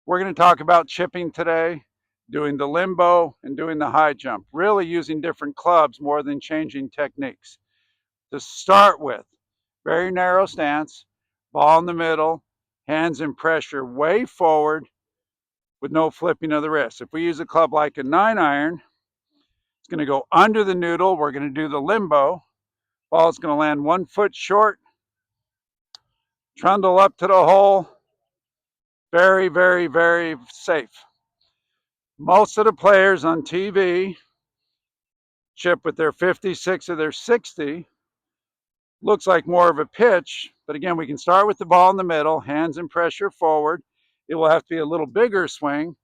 We're going to talk about chipping today, doing the limbo and doing the high jump, really using different clubs more than changing techniques. To start with, very narrow stance, ball in the middle, hands in pressure way forward with no flipping of the wrist. If we use a club like a 9-iron, it's going to go under the noodle. We're going to do the limbo. Ball's going to land 1 foot short, trundle up to the hole. Very, very, very safe. Most of the players on TV chip with their 56 or their 60. Looks like more of a pitch, but again, we can start with the ball in the middle, hands in pressure forward. It will have to be a little bigger swing,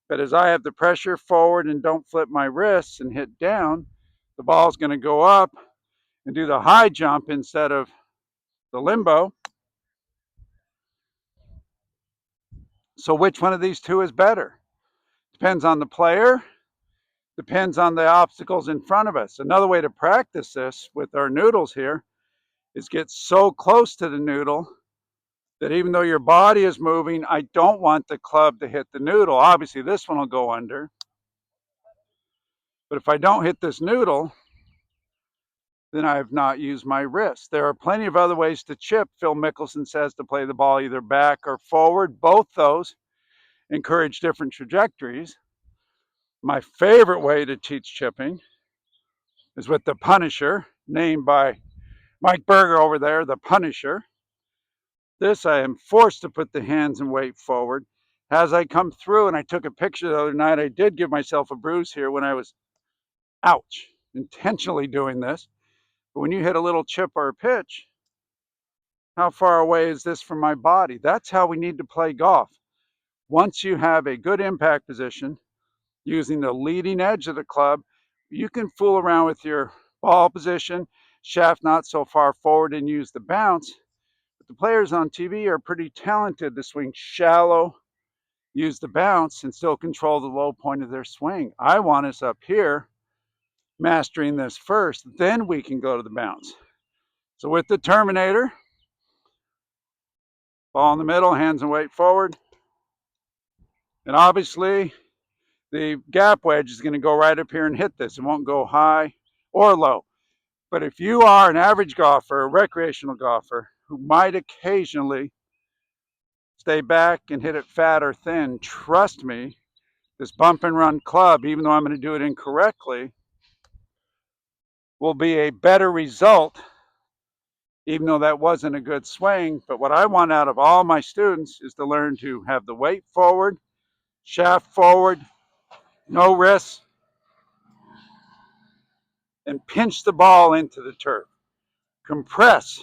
but as I have the pressure forward and don't flip my wrists and hit down, the ball is going to go up and do the high jump instead of the limbo. So which one of these two is better? Depends on the player, depends on the obstacles in front of us. Another way to practice this with our noodles here is get so close to the noodle that even though your body is moving, I don't want the club to hit the noodle. Obviously, this one will go under. But if I don't hit this noodle, then I have not used my wrist. There are plenty of other ways to chip. Phil Mickelson says to play the ball either back or forward. Both those encourage different trajectories. My favorite way to teach chipping is with the Punisher, named by Mike Berger over there, the Punisher. This, I am forced to put the hands and weight forward. As I come through, and I took a picture the other night, I did give myself a bruise here when I was, ouch, intentionally doing this. But when you hit a little chip or a pitch, how far away is this from my body? That's how we need to play golf. Once you have a good impact position, using the leading edge of the club, you can fool around with your ball position, shaft not so far forward, and use the bounce. But the players on TV are pretty talented to swing shallow, use the bounce, and still control the low point of their swing. I want us up here mastering this first, then we can go to the bounce. So with the Terminator, ball in the middle, hands and weight forward. And obviously, the gap wedge is going to go right up here and hit this. It won't go high or low. But if you are an average golfer, a recreational golfer, who might occasionally stay back and hit it fat or thin, trust me, this bump and run club, even though I'm going to do it incorrectly, will be a better result, even though that wasn't a good swing. But what I want out of all my students is to learn to have the weight forward, shaft forward, no wrists, and pinch the ball into the turf. Compress,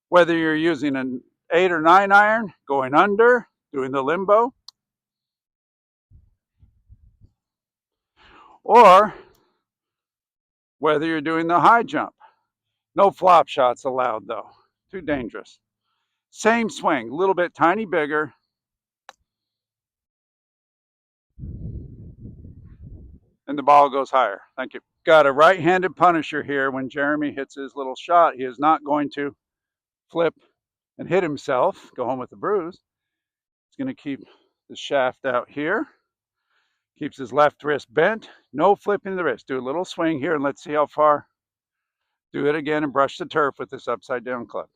whether you're using an 8 or 9-iron, going under, doing the limbo, or whether you're doing the high jump. No flop shots allowed though, too dangerous. Same swing, a little bit tiny bigger, and the ball goes higher. Thank you. Got a right-handed Punisher here. When Jeremy hits his little shot, he is not going to flip and hit himself, go home with a bruise. He's going to keep the shaft out here, keeps his left wrist bent, no flipping the wrist. Do a little swing here and let's see how far. Do it again and brush the turf with this upside down club.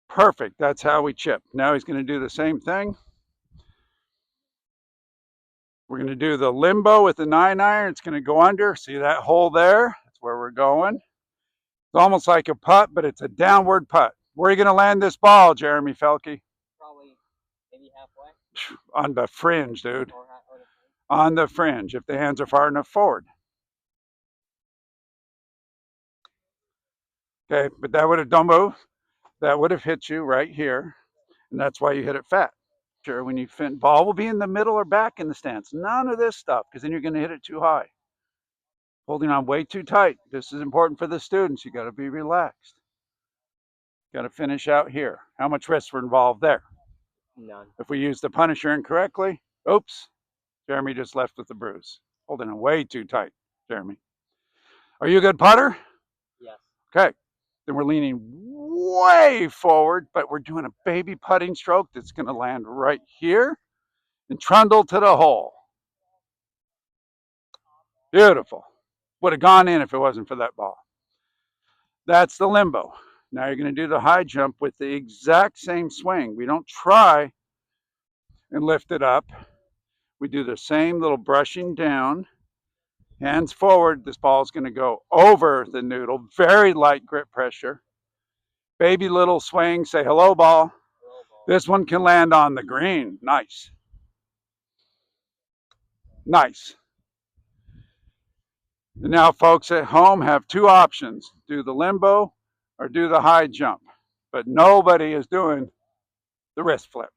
Perfect, that's how we chip. Now he's going to do the same thing. We're going to do the limbo with the 9-iron. It's going to go under. See that hole there? That's where we're going. It's almost like a putt, but it's a downward putt. Where are you going to land this ball, Jeremy Felke? Probably maybe halfway. On the fringe, dude. On the fringe, if the hands are far enough forward. Okay, but that would have, don't move. That would have hit you right here, and that's why you hit it fat. Sure, when you fin, ball will be in the middle or back in the stance. None of this stuff, because then you're going to hit it too high. Holding on way too tight. This is important for the students. You got to be relaxed. Got to finish out here. How much risks were involved there? None. If we use the Punisher incorrectly, oops, Jeremy just left with the bruise. Holding it way too tight, Jeremy. Are you a good putter? Yes. Okay. Then we're leaning way forward, but we're doing a baby putting stroke that's going to land right here. and trundle to the hole. Beautiful. Would have gone in if it wasn't for that ball. That's the limbo. Now you're going to do the high jump with the exact same swing. We don't try and lift it up. We do the same little brushing down. Hands forward. This ball is going to go over the noodle. Very light grip pressure. Baby little swing. Say hello, ball. Hello, ball. This one can land on the green. Nice. Nice. And now folks at home have two options. Do the limbo or do the high jump. But nobody is doing the wrist flip.